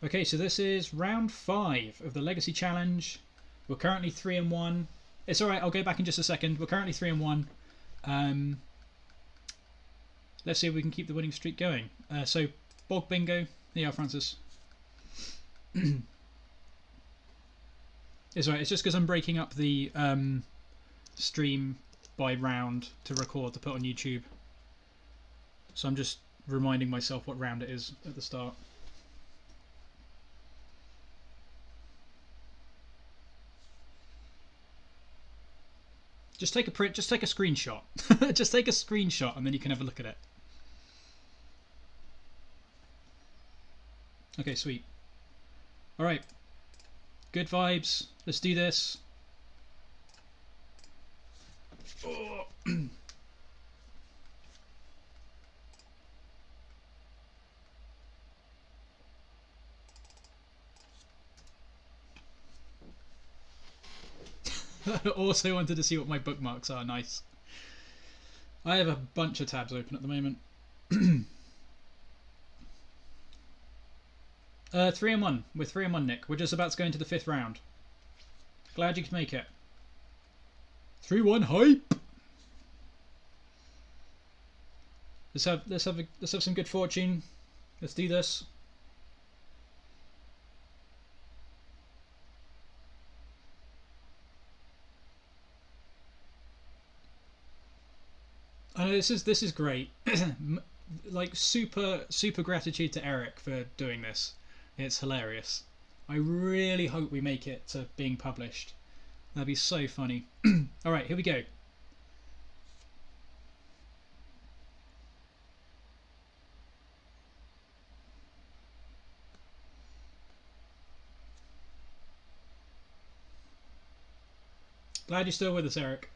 Okay, so this is round 5 of the Legacy Challenge. We're currently 3-1. It's alright, I'll go back in just a second. We're currently 3-1. Let's see if we can keep the winning streak going. So, Bog Bingo. Here you are, Francis. It's alright, it's just because I'm breaking up the stream by round to record to put on YouTube. So I'm just reminding myself what round it is at the start. Just take a print, just take a screenshot. Just take a screenshot and then you can have a look at it. Okay, sweet. Alright. Good vibes. Let's do this. Oh. I also wanted to see what my bookmarks are. Nice. I have a bunch of tabs open at the moment. 3-1. We're 3-1, Nick. We're just about to go into the 5th round. Glad you could make it. 3-1 hype. Let's have some good fortune. Let's do this. I know this is great. Like super gratitude to Eric for doing this. It's hilarious. I really hope we make it to being published. That'd be so funny. Alright, here we go. Glad you're still with us, Eric.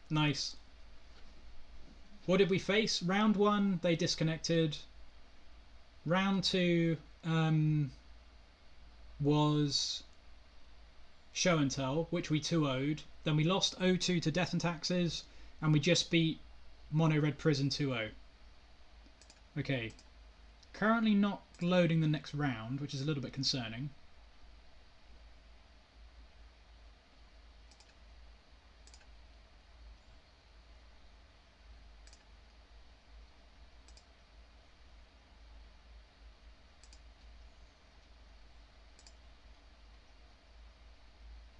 Nice. What did we face? Round 1, they disconnected. Round 2 was Show and Tell, which we 2-0'd. Then we lost 0-2 to Death and Taxes, and we just beat Mono Red Prison 2-0. Okay. Currently not loading the next round, which is a little bit concerning.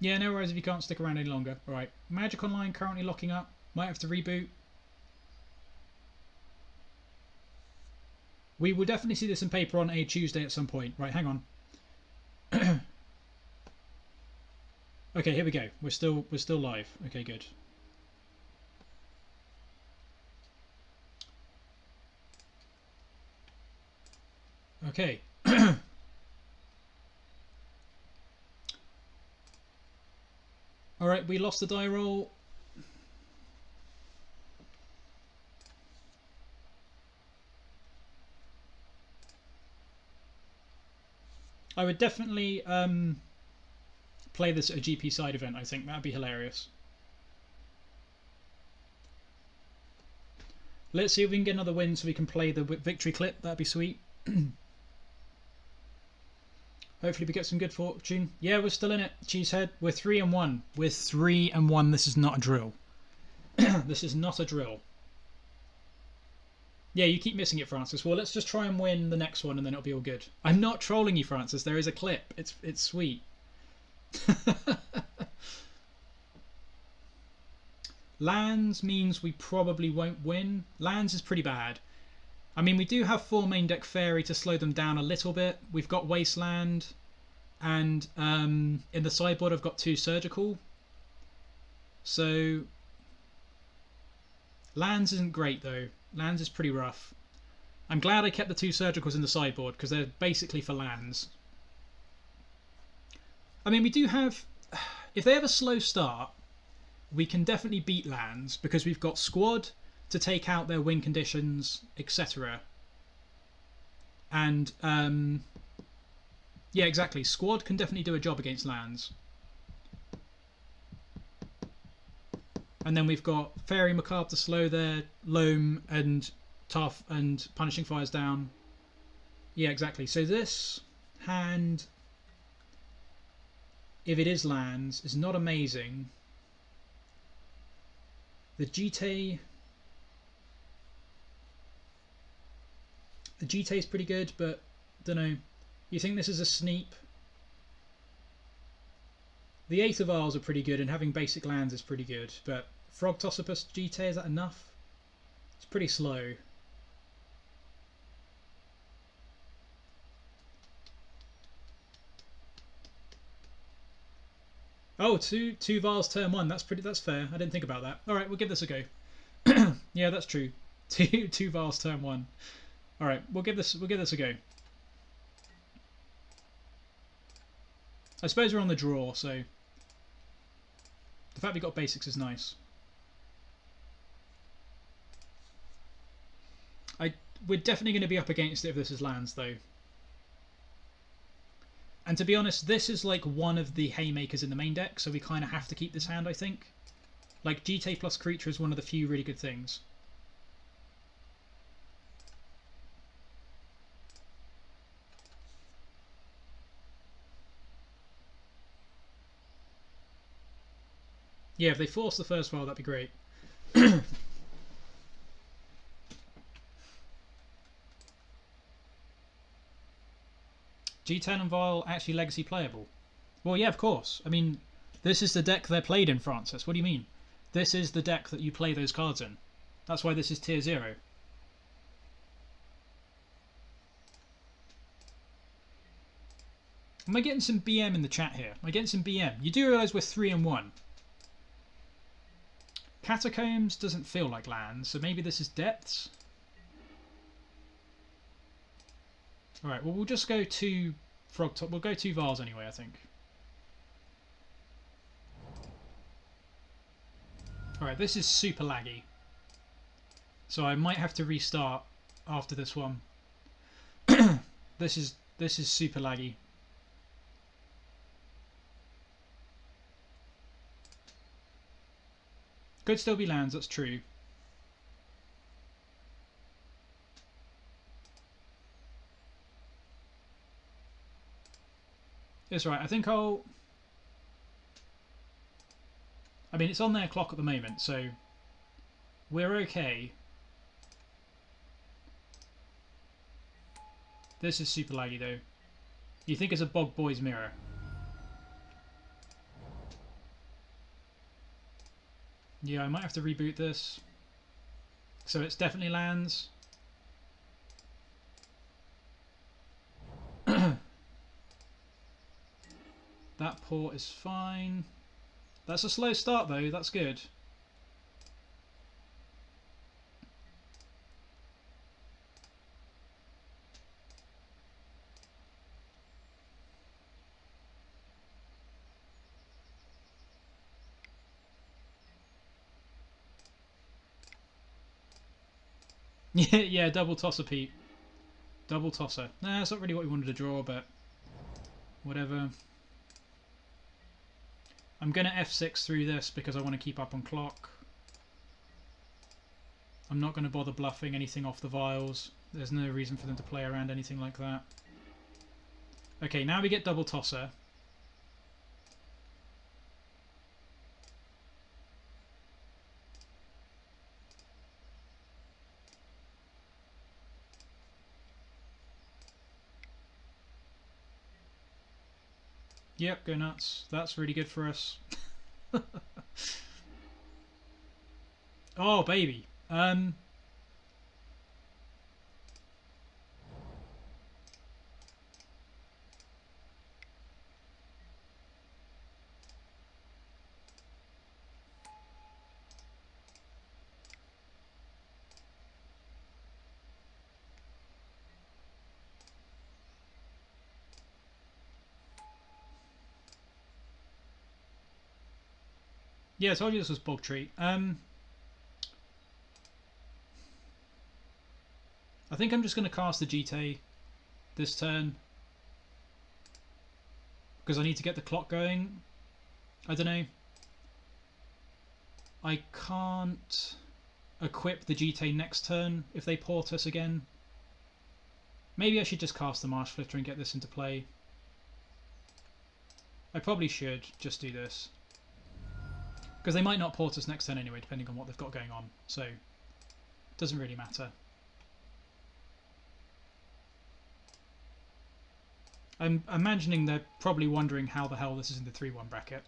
Yeah, no worries if you can't stick around any longer. Alright, Magic Online currently locking up. Might have to reboot. We will definitely see this in paper on a Tuesday at some point. Right, hang on. Okay, here we go. We're still live. Okay, good. Okay. Alright, we lost the die roll. I would definitely play this at a GP side event, I think. That'd be hilarious. Let's see if we can get another win so we can play the victory clip. That'd be sweet. Hopefully we get some good fortune. Yeah, we're still in it. Cheesehead. We're 3-1. We're 3-1. This is not a drill. This is not a drill. Yeah, you keep missing it, Francis. Well, let's just try and win the next one and then it'll be all good. I'm not trolling you, Francis. There is a clip. It's sweet. Lands means we probably won't win. Lands is pretty bad. I mean, we do have 4 main deck Faerie to slow them down a little bit. We've got Wasteland, and in the sideboard I've got 2 Surgical. So, lands isn't great though. Lands is pretty rough. I'm glad I kept the 2 Surgicals in the sideboard because they're basically for lands. I mean, we do have... If they have a slow start, we can definitely beat lands because we've got Squad to take out their win conditions, etc. And yeah, exactly. Squad can definitely do a job against lands. And then we've got Faerie Macabre to slow their Loam and Tough and Punishing Fires down. Yeah, exactly. So this hand, if it is lands, is not amazing. The Jitte is pretty good, but don't know. You think this is a sneep? The Aether Vials are pretty good, and having basic lands is pretty good, but Frogtosser plus Jitte, is that enough? It's pretty slow. Oh, two vials turn one. That's fair. I didn't think about that. All right, we'll give this a go. Yeah, that's true. Two vials turn one. All right, we'll give this a go. I suppose we're on the draw, so the fact we got basics is nice. We're definitely going to be up against it if this is lands, though. And to be honest, this is like one of the haymakers in the main deck, so we kind of have to keep this hand, I think. Like, Jitte plus creature is one of the few really good things. Yeah, if they force the first file, that'd be great. G10 and Vial actually legacy playable? Well, yeah, of course. I mean, this is the deck they're played in, Francis. What do you mean? This is the deck that you play those cards in. That's why this is tier 0. Am I getting some BM in the chat here? Am I getting some BM? You do realise we're 3 and 1. Catacombs doesn't feel like lands, so maybe this is depths. Alright, well, we'll just go 2 Frogtosser. We'll go 2 Vials anyway, I think. Alright, this is super laggy. So I might have to restart after this one. This is super laggy. Could still be lands, that's true. It's right, I think I'll... I mean, it's on their clock at the moment, so we're okay. This is super laggy, though. You think it's a Bog Boyz mirror. Yeah, I might have to reboot this. So it's definitely lands. That port is fine. That's a slow start though, that's good. Yeah, double tosser, Pete. Double tosser. Nah, that's not really what we wanted to draw, but whatever. I'm going to F6 through this because I want to keep up on clock. I'm not going to bother bluffing anything off the vials. There's no reason for them to play around anything like that. Okay, now we get double tosser. Yep, go nuts. That's really good for us. Oh, baby. Yeah, I told you this was bog treat. I think I'm just going to cast the Jitte this turn because I need to get the clock going. I don't know. I can't equip the Jitte next turn if they port us again. Maybe I should just cast the Marsh Flitter and get this into play. I probably should just do this. Because they might not port us next turn anyway, depending on what they've got going on. So, it doesn't really matter. I'm imagining they're probably wondering how the hell this is in the 3-1 bracket.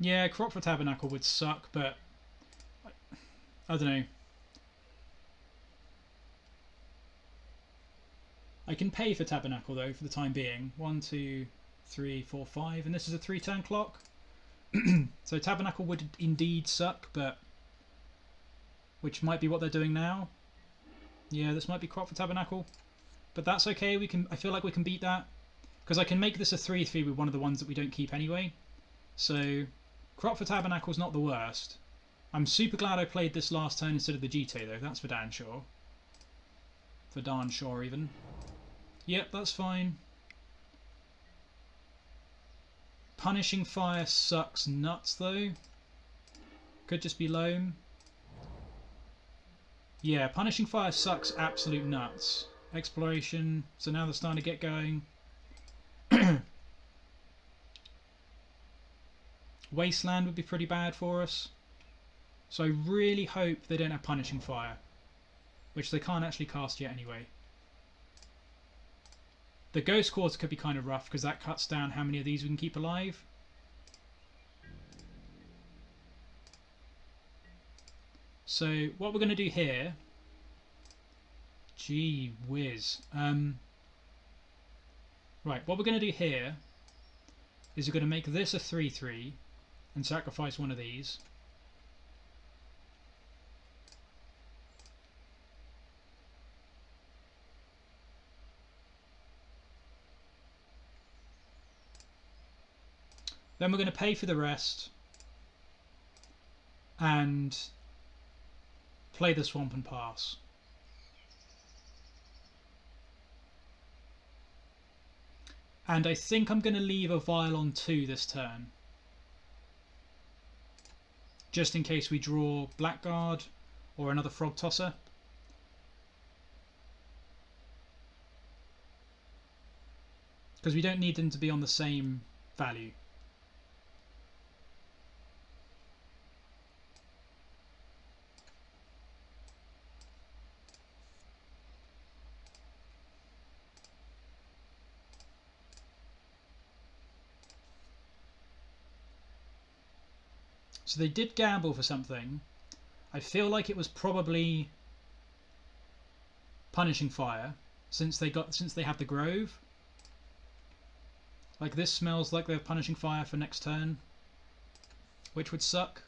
Yeah, Crop for Tabernacle would suck, but I don't know. I can pay for Tabernacle though for the time being. 1, 2, 3, 4, 5, and this is a 3-turn clock. So Tabernacle would indeed suck, but which might be what they're doing now. Yeah, this might be Crop for Tabernacle, but that's okay. We can. I feel like we can beat that because I can make this a 3-3 with one of the ones that we don't keep anyway. So Crop for Tabernacle is not the worst. I'm super glad I played this last turn instead of the Jitte though. That's for damn sure. For darn sure even. Yep, that's fine. Punishing Fire sucks nuts though. Could just be Loam. Yeah, Punishing Fire sucks absolute nuts. Exploration, so now they're starting to get going. Wasteland would be pretty bad for us. So I really hope they don't have Punishing Fire. Which they can't actually cast yet anyway. The Ghost Quarter could be kind of rough because that cuts down how many of these we can keep alive. So what we're going to do here... Gee whiz. Right, what we're going to do here is we're going to make this a 3-3 and sacrifice one of these. Then we're going to pay for the rest and play the Swamp and pass. And I think I'm going to leave a Vial on 2 this turn. Just in case we draw Blackguard or another Frogtosser. Because we don't need them to be on the same value. So they did gamble for something. I feel like it was probably Punishing Fire, since they have the Grove. Like this smells like they're Punishing Fire for next turn, which would suck.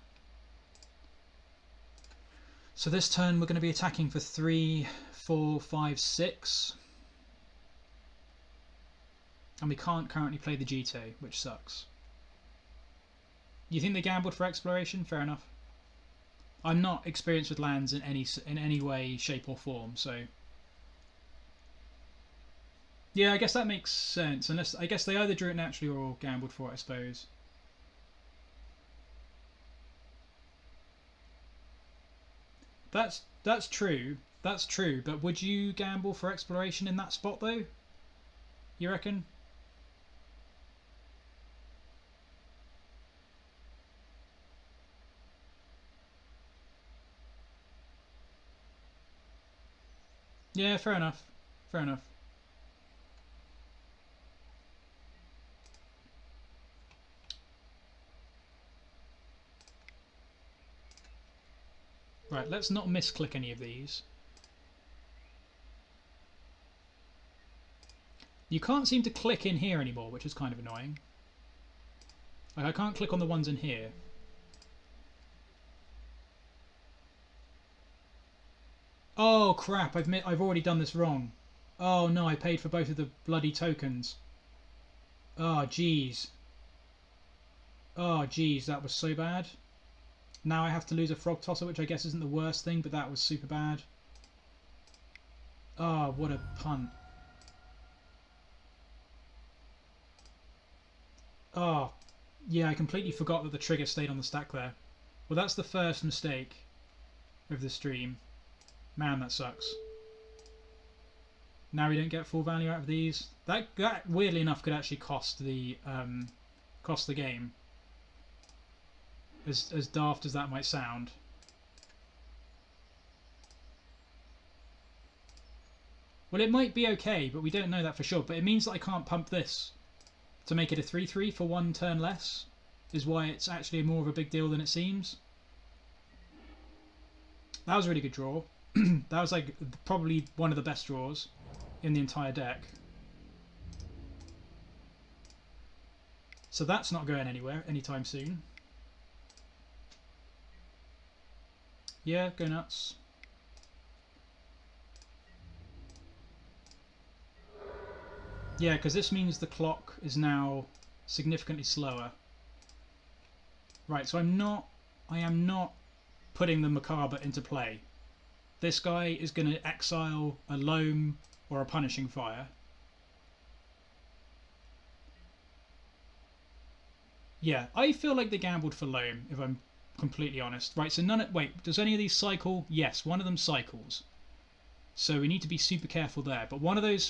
So this turn we're going to be attacking for 3, 4, 5, 6. And we can't currently play the Jitte, which sucks. You think they gambled for exploration? Fair enough. I'm not experienced with lands in any way, shape or form, so... Yeah, I guess that makes sense. Unless I guess they either drew it naturally or gambled for it, I suppose. That's true. That's true, but would you gamble for exploration in that spot though? You reckon? Yeah, fair enough. Fair enough. Right, let's not misclick any of these. You can't seem to click in here anymore, which is kind of annoying. Like, I can't click on the ones in here. Oh crap, I've already done this wrong. Oh no, I paid for both of the bloody tokens. Oh jeez. Oh jeez, that was so bad. Now I have to lose a Frogtosser, which I guess isn't the worst thing, but that was super bad. Oh, what a punt. Oh, yeah, I completely forgot that the trigger stayed on the stack there. Well, that's the first mistake of the stream. Man, that sucks. Now we don't get full value out of these. That weirdly enough could actually cost the game. As daft as that might sound. Well, it might be okay, but we don't know that for sure. But it means that I can't pump this to make it a 3-3 for one turn less, is why it's actually more of a big deal than it seems. That was a really good draw. That was like probably one of the best draws in the entire deck. So that's not going anywhere anytime soon. Yeah, go nuts. Yeah, because this means the clock is now significantly slower. Right, so I am not putting the Macabre into play. This guy is going to exile a Loam or a Punishing Fire. Yeah, I feel like they gambled for Loam, if I'm completely honest. Right, so wait, does any of these cycle? Yes, one of them cycles. So we need to be super careful there. But one of those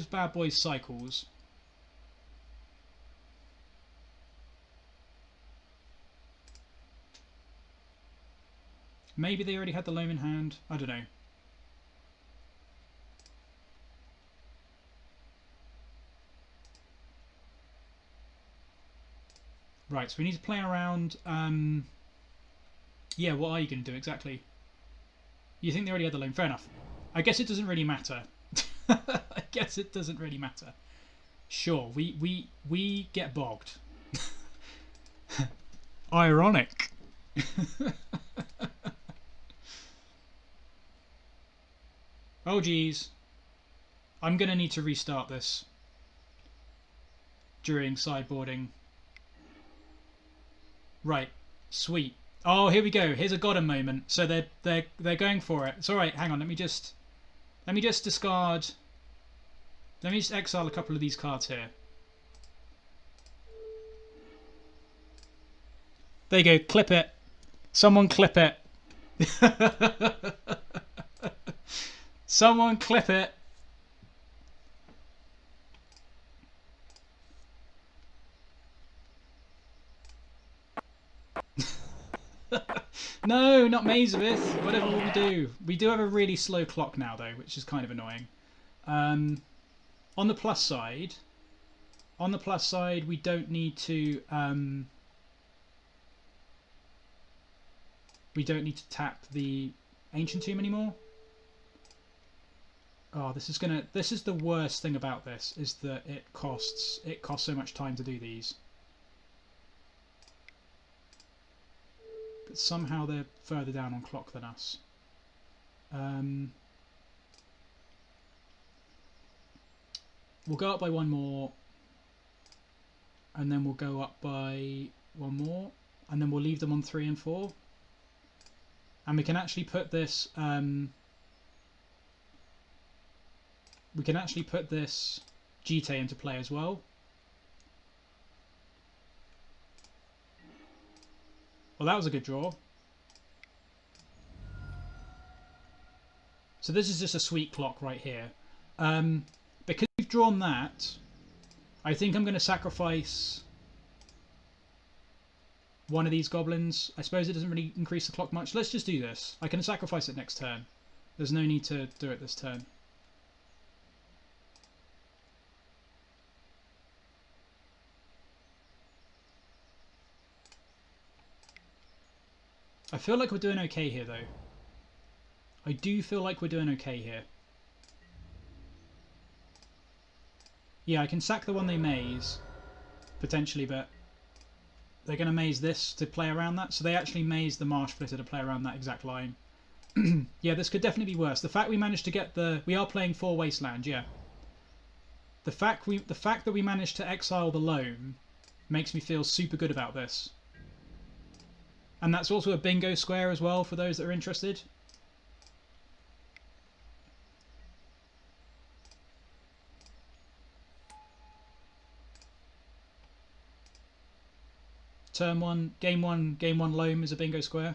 bad boys cycles. Maybe they already had the Loam in hand. I don't know. Right, so we need to play around. Yeah, what are you going to do exactly? You think they already had the Loam? Fair enough. I guess it doesn't really matter. I guess it doesn't really matter. Sure, we get bogged. Ironic. Oh geez. I'm going to need to restart this during sideboarding. Right, sweet. Oh, here we go. Here's a Godham moment. So they're going for it. It's all right. Hang on. Let me just discard. Let me just exile a couple of these cards here. There you go. Clip it. Someone clip it. Someone clip it. No, not Mazavith. Whatever will we do? We do have a really slow clock now, though, which is kind of annoying. On the plus side, we don't need to. We don't need to tap the Ancient Tomb anymore. Oh, this is the worst thing about this, is that it costs so much time to do these. But somehow they're further down on clock than us. We'll go up by one more, and then we'll go up by one more, and then we'll leave them on 3 and 4. And we can actually put this. We can actually put this Jitte into play as well. Well, that was a good draw. So this is just a sweet clock right here. Because we've drawn that, I think I'm going to sacrifice one of these goblins. I suppose it doesn't really increase the clock much. Let's just do this. I can sacrifice it next turn. There's no need to do it this turn. I feel like we're doing okay here, though. I do feel like we're doing okay here. Yeah, I can sack the one they maze, potentially, but they're going to maze this to play around that. So they actually maze the Marsh Flitter to play around that exact line. Yeah, this could definitely be worse. The fact we managed to get the... We are playing 4 Wasteland, yeah. The fact that we managed to exile the Loam makes me feel super good about this. And that's also a bingo square as well, for those that are interested. Turn 1, game 1 loam is a bingo square.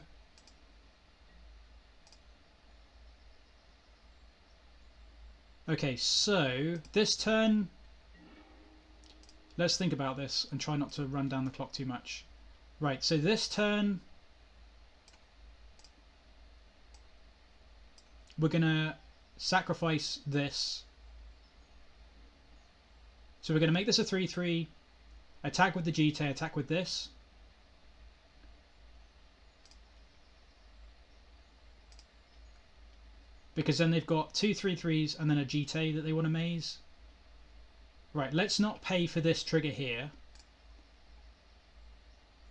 Okay, so this turn, let's think about this and try not to run down the clock too much. Right, so this turn we're going to sacrifice this. So we're going to make this a 3-3, attack with the Jitte, attack with this. Because then they've got 2 3/3s and then a Jitte that they want to maze. Right, let's not pay for this trigger here.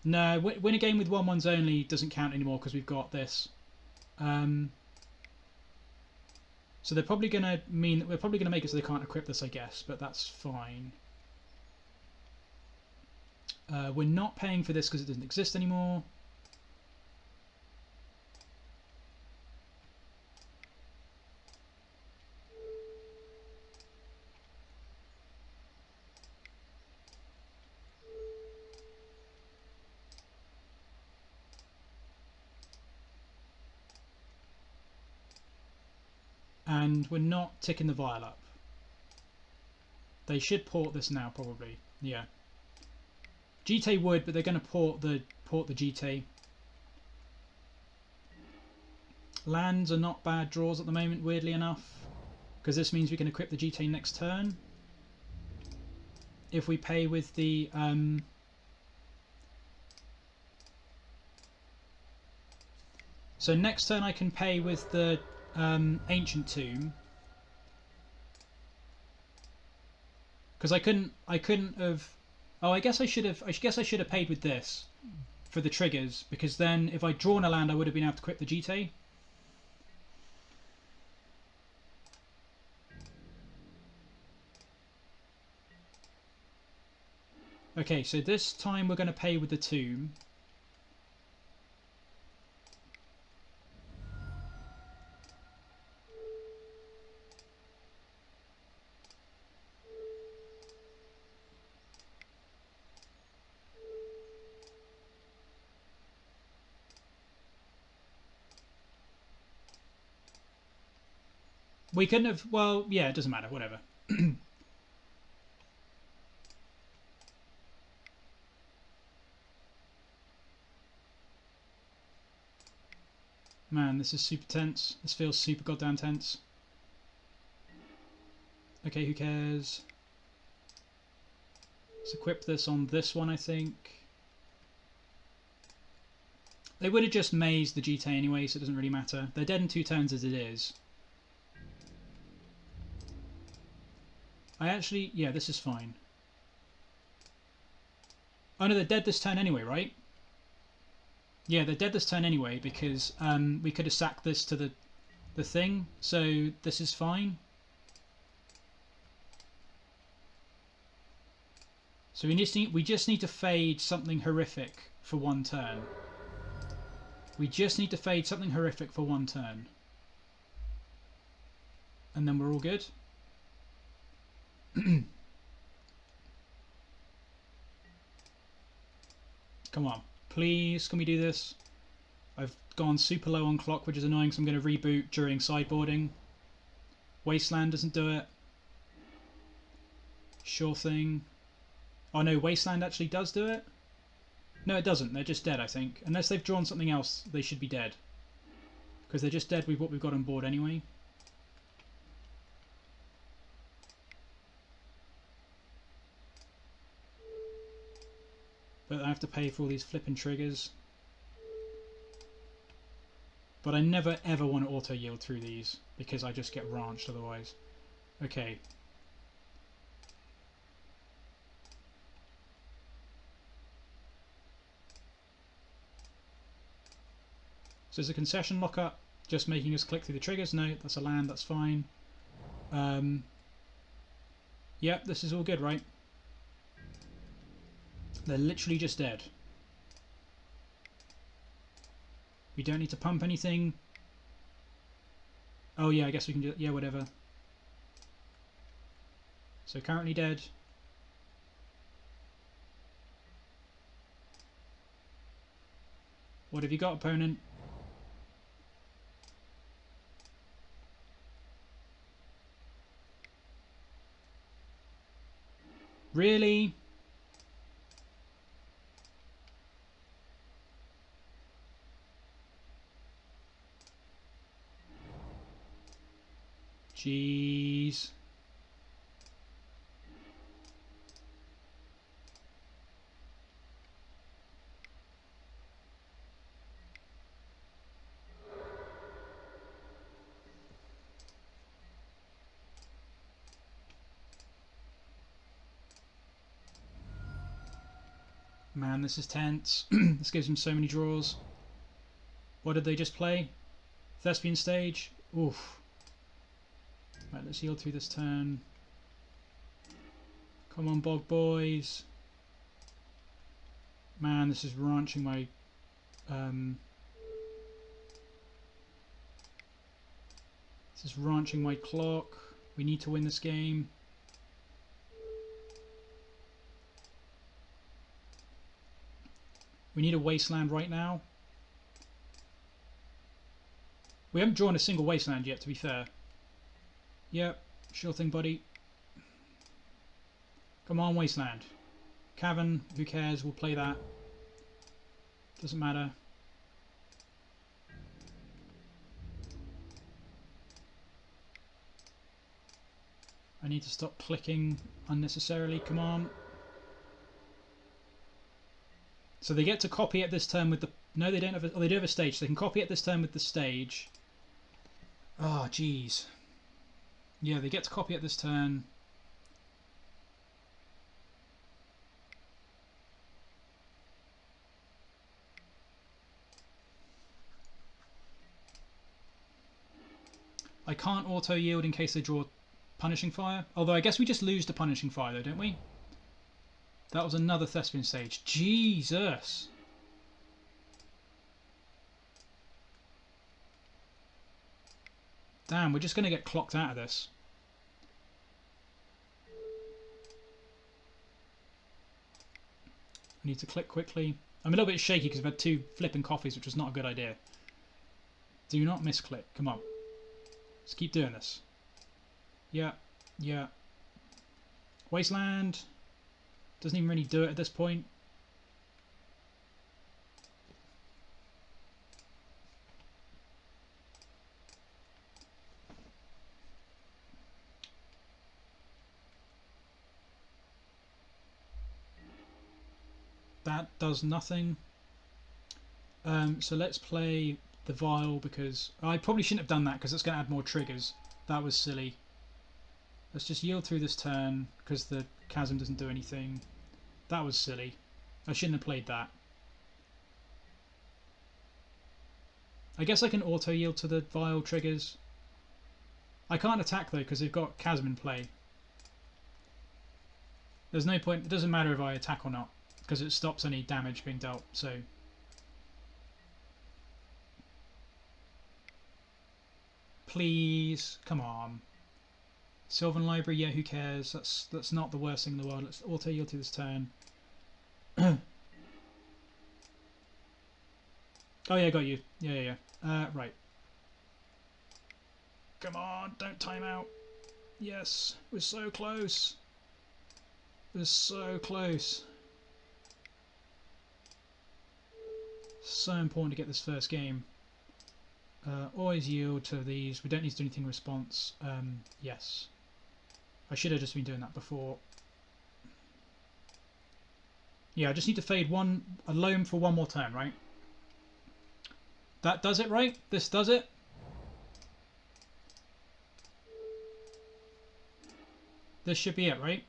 No, win a game with 1/1s only doesn't count anymore because we've got this. So they're probably going to mean that we're probably going to make it so they can't equip this, I guess, but that's fine. We're not paying for this because it doesn't exist anymore. And we're not ticking the vial up. They should port this now, probably. Yeah. Jitte would, but they're going to port the Jitte. Lands are not bad draws at the moment, weirdly enough, because this means we can equip the Jitte next turn. If we pay with the so next turn I can pay with the Ancient Tomb, because I couldn't have. Oh, I guess I should have paid with this for the triggers, because then if I'd drawn a land I would have been able to equip the Jitte. Okay, so this time we're going to pay with the Tomb. We couldn't have. Well, yeah, it doesn't matter. Whatever. Man, this is super tense. This feels super goddamn tense. Okay, who cares? Let's equip this on this one, I think. They would have just mazed the Jitte anyway, so it doesn't really matter. They're dead in 2 turns as it is. Yeah, this is fine. Oh no, they're dead this turn anyway, right? Yeah, they're dead this turn anyway because we could have sacked this to the thing, so this is fine. So we just need to fade something horrific for 1 turn. We just need to fade something horrific for 1 turn. And then we're all good. Come on, please, can we do this? I've gone super low on clock, which is annoying, so I'm going to reboot during sideboarding. Wasteland doesn't do it. Sure thing. Oh no, Wasteland actually does do it? No, it doesn't. They're just dead, I think. Unless they've drawn something else, they should be dead. Because they're just dead with what we've got on board anyway. But I have to pay for all these flipping triggers. But I never ever want to auto yield through these because I just get ranched otherwise. Okay. So is a concession lockup just making us click through the triggers? No, that's a land, that's fine. Yep, this is all good, right? They're literally just dead. We don't need to pump anything. Oh yeah, I guess we can do... Yeah, whatever. So currently dead. What have you got, opponent? Really? Jeez. Man, this is tense. This gives him so many draws. What did they just play? Thespian Stage? Oof. Right, let's yield through this turn. Come on, Bog Boyz. Man, this is ranching my... this is ranching my clock. We need to win this game. We need a Wasteland right now. We haven't drawn a single Wasteland yet, to be fair. Yep, sure thing, buddy. Come on, Wasteland. Cavern, who cares? We'll play that. Doesn't matter. I need to stop clicking unnecessarily. Come on. So they get to copy it this turn with the... No, they don't have a... Oh, they do have a stage. So they can copy it this turn with the stage. Oh, jeez. Yeah, they get to copy it this turn. I can't auto-yield in case they draw Punishing Fire. Although I guess we just lose to Punishing Fire though, don't we? That was another Thespian Stage. Jesus! Damn, we're just going to get clocked out of this. I need to click quickly. I'm a little bit shaky because I've had 2 flipping coffees, which was not a good idea. Do not misclick. Come on. Let's keep doing this. Yeah, yeah. Wasteland. Doesn't even really do it at this point. That does nothing. So let's play the Vial because I probably shouldn't have done that because it's going to add more triggers. That was silly. Let's just yield through this turn because the Chasm doesn't do anything. That was silly. I shouldn't have played that. I guess I can auto-yield to the Vial triggers. I can't attack though because they've got Chasm in play. There's no point. It doesn't matter if I attack or not because it stops any damage being dealt. So please, come on. Sylvan Library, yeah, who cares? That's not the worst thing in the world. Let's auto-yield to this turn. Oh yeah, got you. Yeah. Right. Come on, don't time out. Yes, we're so close. We're so close. So important to get this first game. Always yield to these. We don't need to do anything in response. Yes. I should have just been doing that before. Yeah, I just need to fade a loam for one more turn, right? That does it, right? This does it? This should be it, right?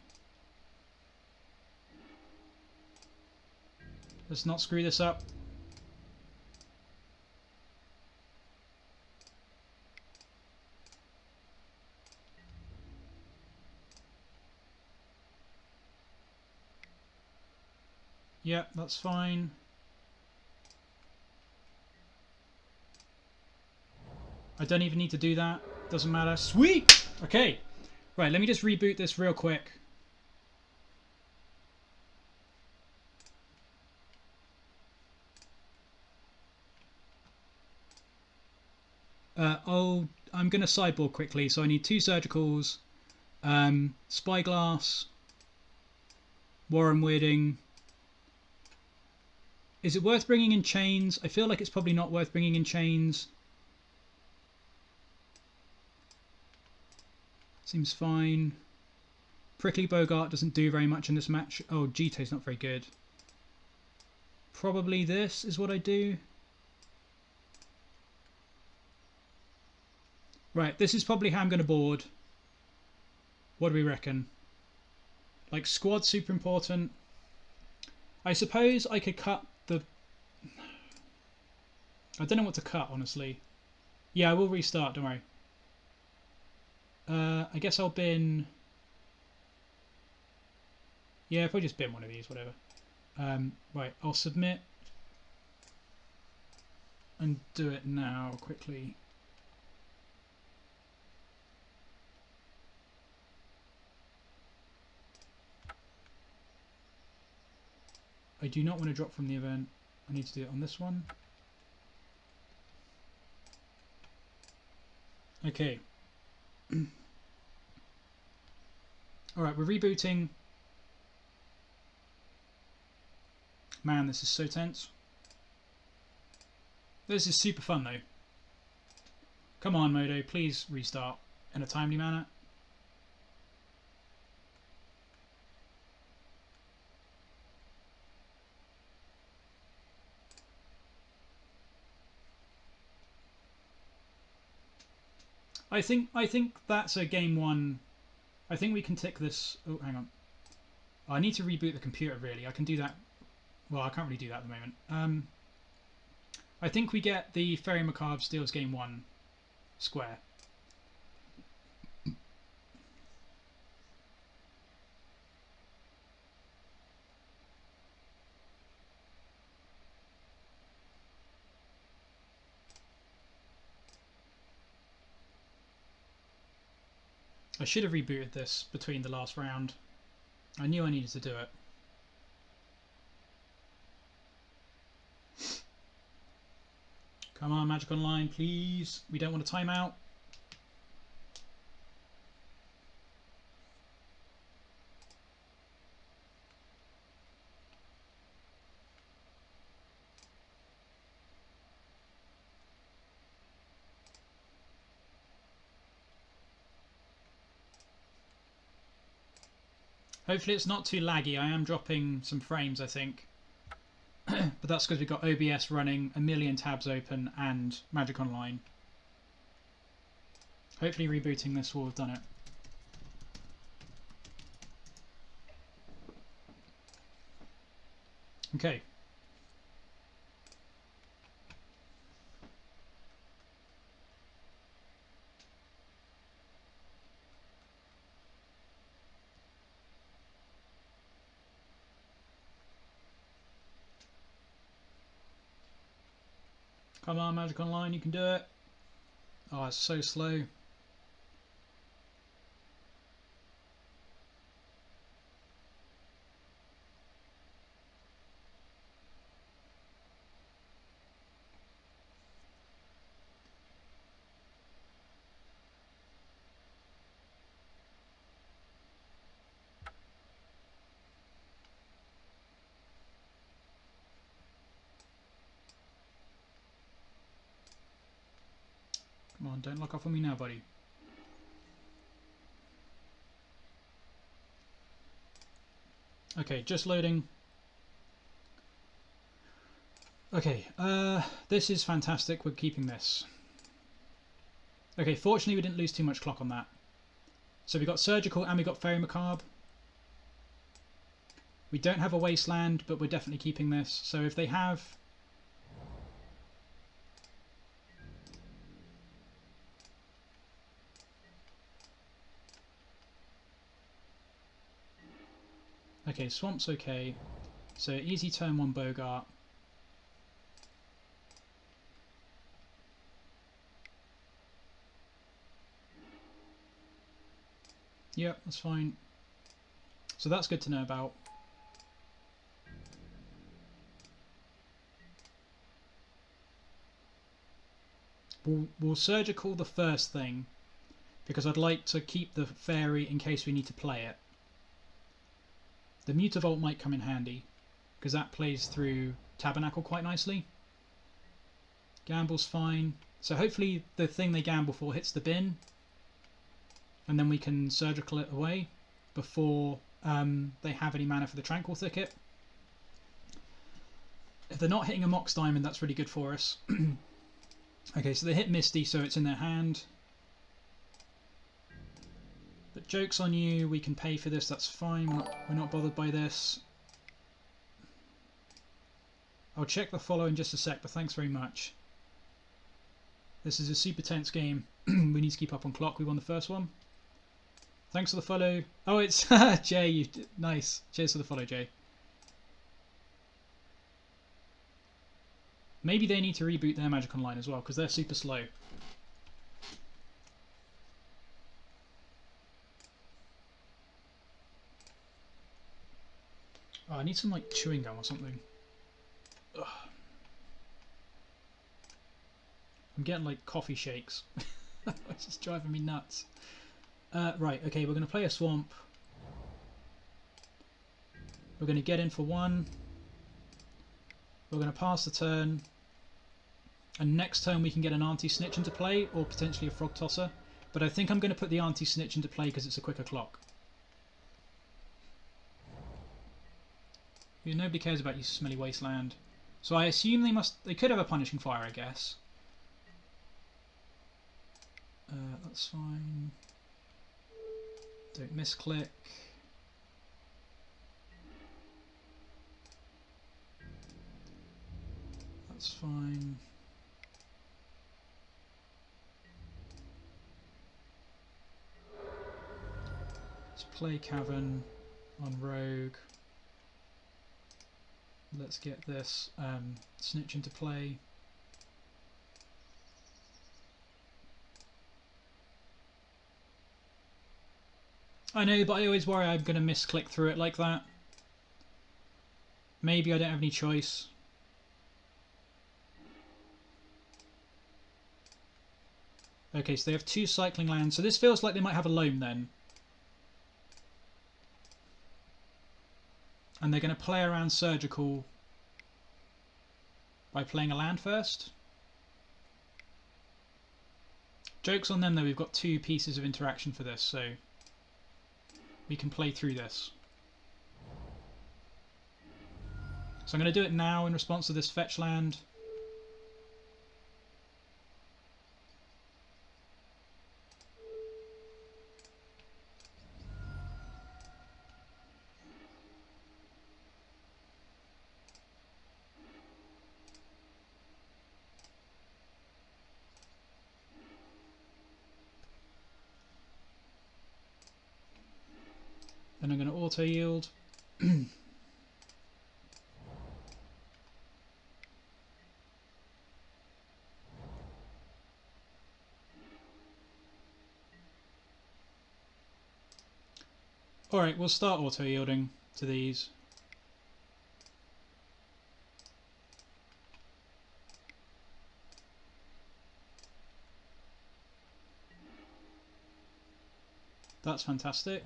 Let's not screw this up. Yeah, that's fine. I don't even need to do that. Doesn't matter. Sweet! Okay. Right, let me just reboot this real quick. I'm going to sideboard quickly, so I need 2 surgicals, Spyglass, Warren Weirding. Is it worth bringing in Chains? I feel like it's probably not worth bringing in Chains. Seems fine. Prickly Boggart doesn't do very much in this match. Oh, Jitte's not very good. Probably this is what I do. Right, this is probably how I'm going to board. What do we reckon? Like, squad super important. I suppose I could cut the... I don't know what to cut, honestly. Yeah, I will restart, don't worry. I guess I'll bin... Yeah, probably just bin one of these, whatever. Right, I'll submit and do it now quickly. I do not want to drop from the event. I need to do it on this one. Okay. Alright, we're rebooting. Man, this is so tense. This is super fun though. Come on, Modo, please restart in a timely manner. I think that's a game 1. I think we can tick this. Oh, hang on. I need to reboot the computer, really. I can do that. Well, I can't really do that at the moment. I think we get the Faerie Macabre steals game 1 square. I should have rebooted this between the last round. I knew I needed to do it. Come on, Magic Online, please. We don't want a timeout. Hopefully it's not too laggy. I am dropping some frames, I think. But that's because we've got OBS running, a million tabs open, and Magic Online. Hopefully rebooting this will have done it. Okay. Come on, Magic Online, you can do it. Oh, it's so slow. Come on, don't lock off on me now, buddy. Okay, just loading. Okay, this is fantastic. We're keeping this. Okay, fortunately we didn't lose too much clock on that. So we got Surgical and we got Faerie Macabre. We don't have a Wasteland, but we're definitely keeping this. So if they have... Okay, Swamp's okay. So easy turn 1 Boggart. Yep, that's fine. So that's good to know about. We'll surgical the first thing, because I'd like to keep the fairy in case we need to play it. The Mutavault might come in handy, because that plays through Tabernacle quite nicely. Gamble's fine. So hopefully the thing they gamble for hits the bin, and then we can surgical it away before they have any mana for the Tranquil Thicket. If they're not hitting a Mox Diamond, that's really good for us. Okay, so they hit Misty, so it's in their hand. But joke's on you, we can pay for this, that's fine, we're not bothered by this. I'll check the follow in just a sec, but thanks very much. This is a super tense game. We need to keep up on clock, we won the first one. Thanks for the follow. Oh, it's Jay, nice. Cheers for the follow, Jay. Maybe they need to reboot their Magic Online as well, because they're super slow. Oh, I need some like chewing gum or something. Ugh. I'm getting like coffee shakes. It's just driving me nuts. Right, okay, we're going to play a swamp. We're going to get in for one. We're going to pass the turn. And next turn we can get an Auntie Snitch into play, or potentially a Frogtosser. But I think I'm going to put the Auntie Snitch into play because it's a quicker clock. Nobody cares about you, smelly Wasteland. So I assume they could have a Punishing Fire, I guess. That's fine. Don't misclick. That's fine. Let's play Cavern on Rogue. Let's get this Snitch into play. I know, but I always worry I'm going to misclick through it like that. Maybe I don't have any choice. Okay, so they have 2 cycling lands, so this feels like they might have a loam then. And they're going to play around surgical by playing a land first. Joke's on them though, we've got 2 pieces of interaction for this, so we can play through this. So I'm going to do it now in response to this fetch land. Then I'm going to auto yield. Alright, we'll start auto yielding to these. That's fantastic.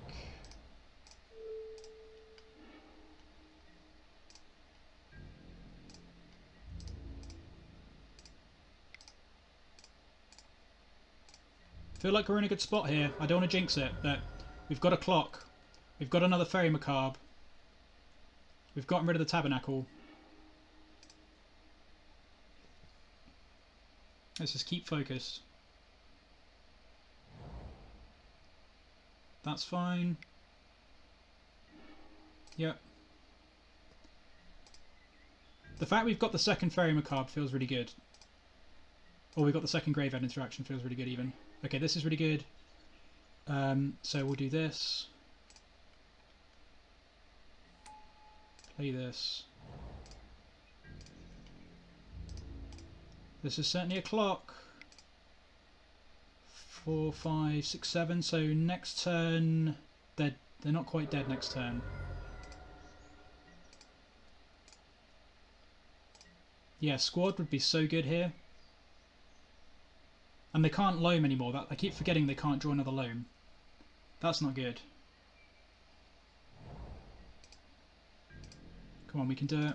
Feel like we're in a good spot here. I don't want to jinx it, but we've got a clock. We've got another Faerie Macabre. We've gotten rid of the Tabernacle. Let's just keep focused. That's fine. Yep. The fact we've got the second Faerie Macabre feels really good. Or we've got the second Graveyard interaction feels really good even. Okay, this is really good. So we'll do this. Play this. This is certainly a clock. 4, 5, 6, 7. So next turn, they're not quite dead next turn. Yeah, Squad would be so good here. And they can't loam anymore. I keep forgetting they can't draw another loam. That's not good. Come on, we can do it.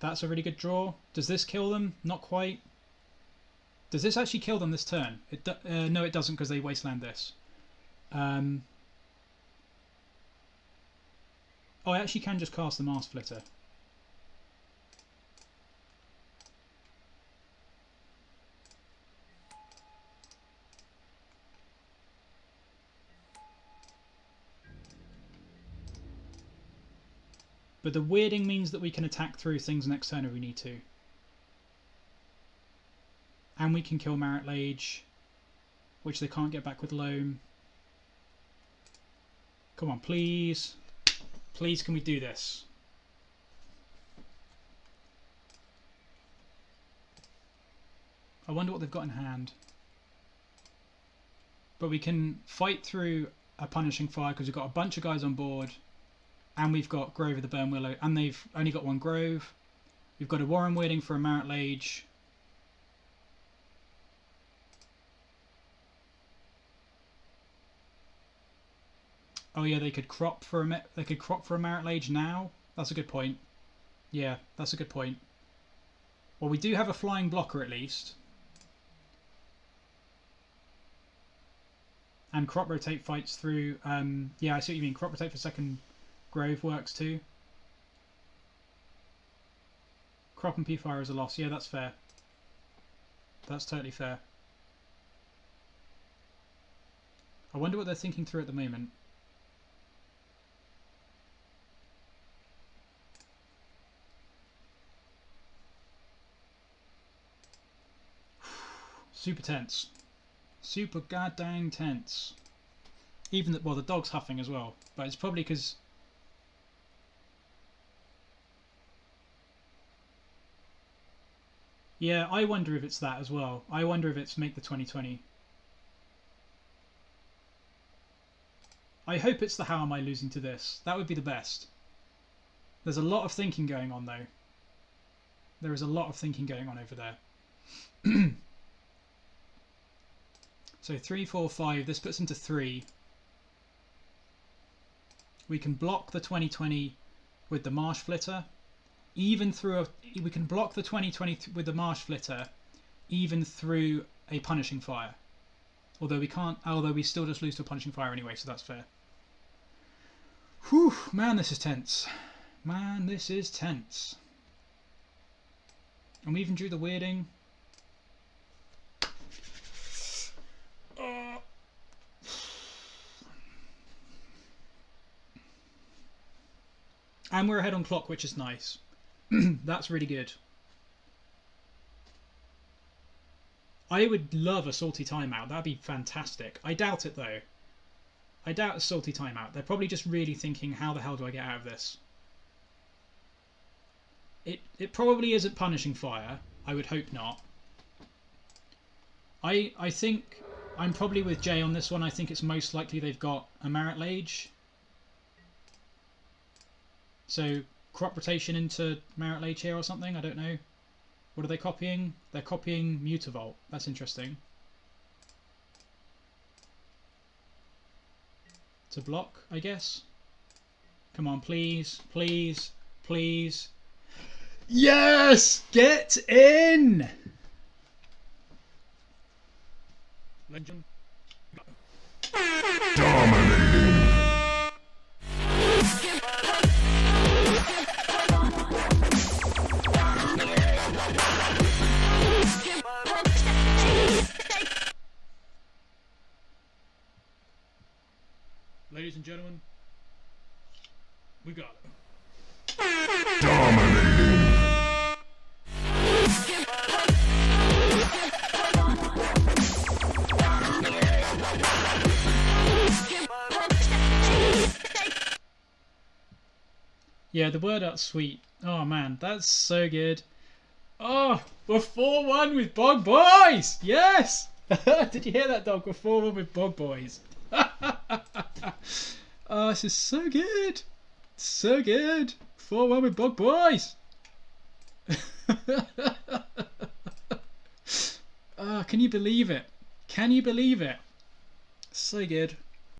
That's a really good draw. Does this kill them? Not quite. Does this actually kill them this turn? No, it doesn't because they wasteland this. Oh, I actually can just cast the Marsh Flitter. But the weirding means that we can attack through things next turn if we need to. And we can kill Marit Lage, which they can't get back with Loam. Come on, please. Please, can we do this? I wonder what they've got in hand. But we can fight through a Punishing Fire because we've got a bunch of guys on board. And we've got Grove of the Burn Willow, and they've only got one Grove. We've got a Warren Weirding for a Marit Lage. Oh yeah, they could crop for a Marit Lage now. That's a good point. Yeah, that's a good point. Well, we do have a flying blocker at least. And crop rotate fights through. Yeah, I see what you mean. Crop rotate for second Grove works too. Crop and P-Fire is a loss. Yeah, that's fair. That's totally fair. I wonder what they're thinking through at the moment. Super tense. Super goddamn tense. Even well, the dog's huffing as well, but it's probably because. Yeah, I wonder if it's that as well. I wonder if it's make the 2020. I hope it's the how am I losing to this. That would be the best. There's a lot of thinking going on though. There is a lot of thinking going on over there. So 3, 4, 5. This puts into 3. We can block the 2020 with the Marsh Flitter. Even through we can block the 2020 with the Marsh Flitter, even through a Punishing Fire. Although we can't. Although we still just lose to a Punishing Fire anyway, so that's fair. Whew, man, this is tense. Man, this is tense. And we even drew the Weirding. And we're ahead on clock, which is nice. That's really good. I would love a salty timeout. That'd be fantastic. I doubt it though. I doubt a salty timeout. They're probably just really thinking, how the hell do I get out of this? It probably isn't Punishing Fire. I would hope not. I think I'm probably with Jay on this one. I think it's most likely they've got a Marit Lage. So crop rotation into Marit Lage here or something. I don't know. What are they copying? They're copying Mutavault. That's interesting. To block, I guess. Come on, please, please, please. Yes! Get in! Legend. Dominating. Ladies and gentlemen, we got it. Dominating. Yeah, the word art's sweet. Oh man, that's so good. Oh, we're 4-1 with Bog Boyz! Yes! Did you hear that, dog? We're 4-1 with Bog Boyz. Oh, this is so good. So good. 4-1 with Bog Boyz. Oh, can you believe it? Can you believe it? So good.